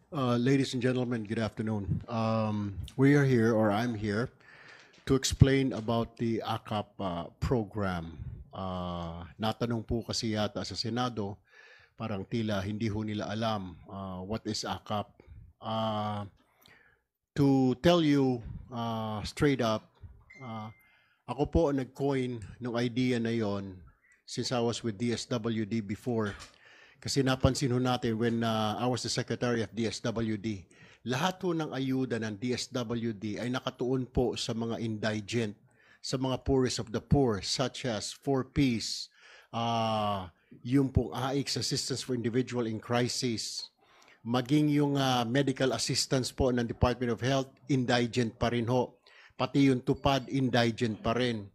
Ladies and gentlemen, good afternoon. We are here, or I'm here, to explain about the AKAP program. Natanong po kasi yata sa Senado, parang tila hindi ho nila alam what is AKAP. Uh, to tell you straight up, uh, ako po ang nag-coin ng idea na yon since I was with DSWD before. Kasi napansin ho natin when I was the Secretary of DSWD, lahat ho ng ayuda ng DSWD ay nakatuon po sa mga indigent, sa mga poorest of the poor, such as 4Ps, yung pong AICS, Assistance for Individual in Crisis, maging yung medical assistance po ng Department of Health, indigent pa rin ho. Pati yung tupad, indigent pa rin.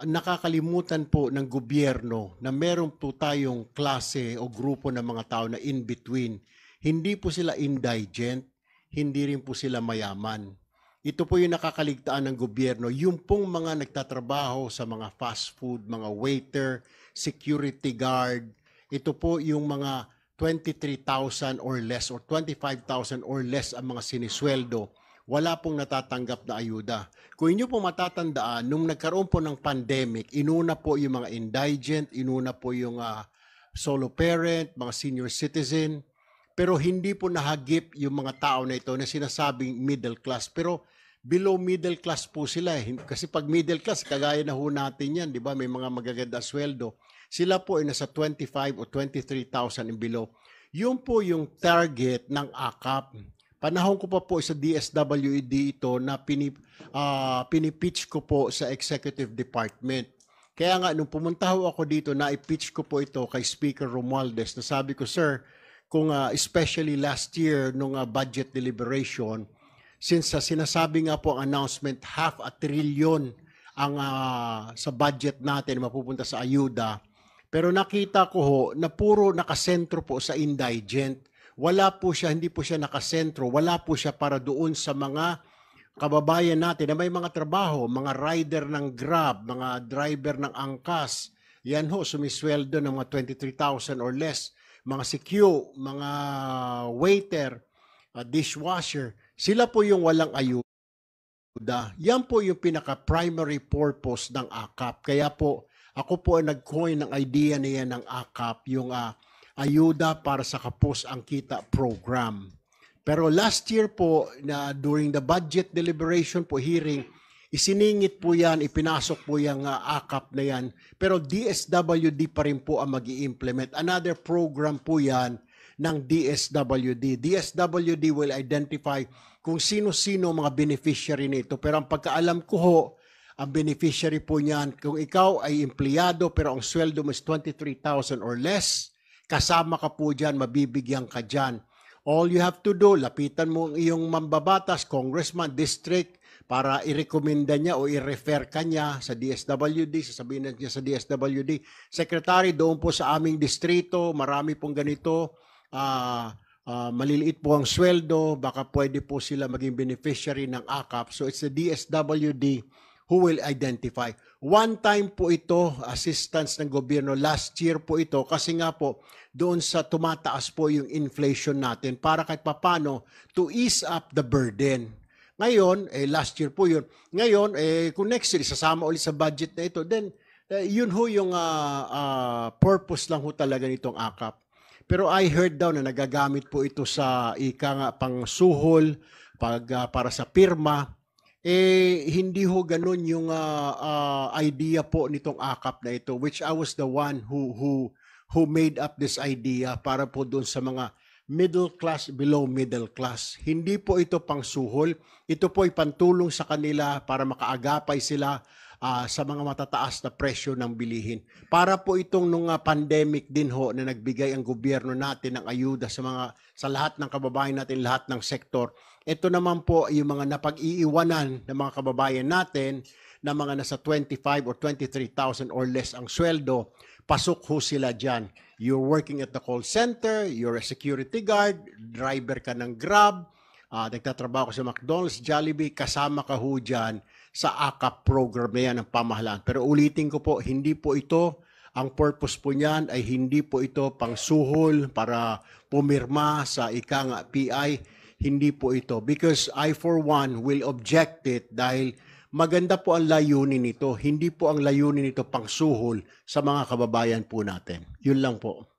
Nakakalimutan po ng gobyerno na meron po tayong klase o grupo ng mga tao na in between. Hindi po sila indigent, hindi rin po sila mayaman. Ito po yung nakakaligtaan ng gobyerno, yung pong mga nagtatrabaho sa mga fast food, mga waiter, security guard, ito po yung mga 23,000 or less or 25,000 or less ang mga sinisweldo, wala pong natatanggap na ayuda. Kung inyo po matatandaan, nung nagkaroon po ng pandemic, inuna po yung mga indigent, inuna po yung solo parent, mga senior citizen, pero hindi po nahagip yung mga tao na ito na sinasabing middle class. Pero below middle class po sila. Kasi pag middle class, kagaya na ho natin yan, di ba? May mga magaganda sweldo. Sila po ay nasa 25 o 23,000 and below. Yun po yung target ng AKAP. Panahon ko pa po sa DSWD ito na pinipitch ko po sa Executive Department. Kaya nga, nung pumunta ho ako dito, na-pitch ko po ito kay Speaker Romualdez na sabi ko, Sir, kung especially last year nung budget deliberation, since sinasabi nga po ang announcement, 500 billion ang sa budget natin mapupunta sa ayuda, pero nakita ko ho na puro nakasentro po sa indigent. Wala po siya, hindi po siya nakasentro, wala po siya para doon sa mga kababayan natin na may mga trabaho, mga rider ng Grab, mga driver ng angkas. Yan ho, sumisweldo ng mga 23,000 or less. Mga CQ, mga waiter, dishwasher. Sila po yung walang ayuda. Yan po yung pinaka-primary purpose ng AKAP. Kaya po, ako po ay nag-coin ng idea na yan ng AKAP, yung ayuda para sa kapos ang kita program. Pero last year po, during the budget deliberation po, hearing, isiningit po yan, ipinasok po yung AKAP na yan. Pero DSWD pa rin po ang mag-i-implement. Another program po yan ng DSWD. DSWD will identify kung sino-sino mga beneficiary nito. Pero ang pagkaalam ko ho, ang beneficiary po niyan, kung ikaw ay empleyado pero ang sweldo mo is 23,000 or less, kasama ka po dyan, mabibigyan ka dyan. All you have to do, lapitan mo ang iyong mambabatas, congressman, district, para i-recommenda niya o i-refer ka niya sa DSWD, sasabihin niya sa DSWD, Secretary, doon po sa aming distrito, marami pong ganito, maliliit po ang sweldo, baka pwede po sila maging beneficiary ng AKAP. So it's the DSWD who will identify. One time po ito, assistance ng gobyerno, last year po ito, kasi nga po, doon sa tumataas po yung inflation natin para kahit papano to ease up the burden. Ngayon, last year po yun. Ngayon, kung next year, sasama ulit sa budget na ito, then yun ho yung purpose lang ho talaga nitong AKAP. Pero I heard daw na nagagamit po ito sa pang suhol, para sa pirma. Hindi ho ganun yung idea po nitong AKAP na ito, which I was the one who made up this idea para po doon sa mga middle class, below middle class. Hindi po ito pang suhol. Ito po ay pantulong sa kanila para makaagapay sila sa mga matataas na presyo ng bilihin. Para po itong nung pandemic din ho na nagbigay ang gobyerno natin ng ayuda sa lahat ng kababayan natin, lahat ng sektor. Ito naman po yung mga napag-iiwanan ng mga kababayan natin na mga nasa 25 or 23,000 or less ang sweldo, pasok ho sila dyan. You're working at the call center, you're a security guard, driver ka ng Grab, nagtatrabaho ka sa McDonald's, Jollibee, kasama ka ho dyan sa AKAP program na yan ng pamahalaan. Pero ulitin ko po, hindi po ito Ang purpose po niyan ay hindi po ito pangsuhol para pumirma sa ika nga PI. Hindi po ito. Because I for one will object it dahil maganda po ang layunin nito. Hindi po ang layunin nito pangsuhol sa mga kababayan po natin. Yun lang po.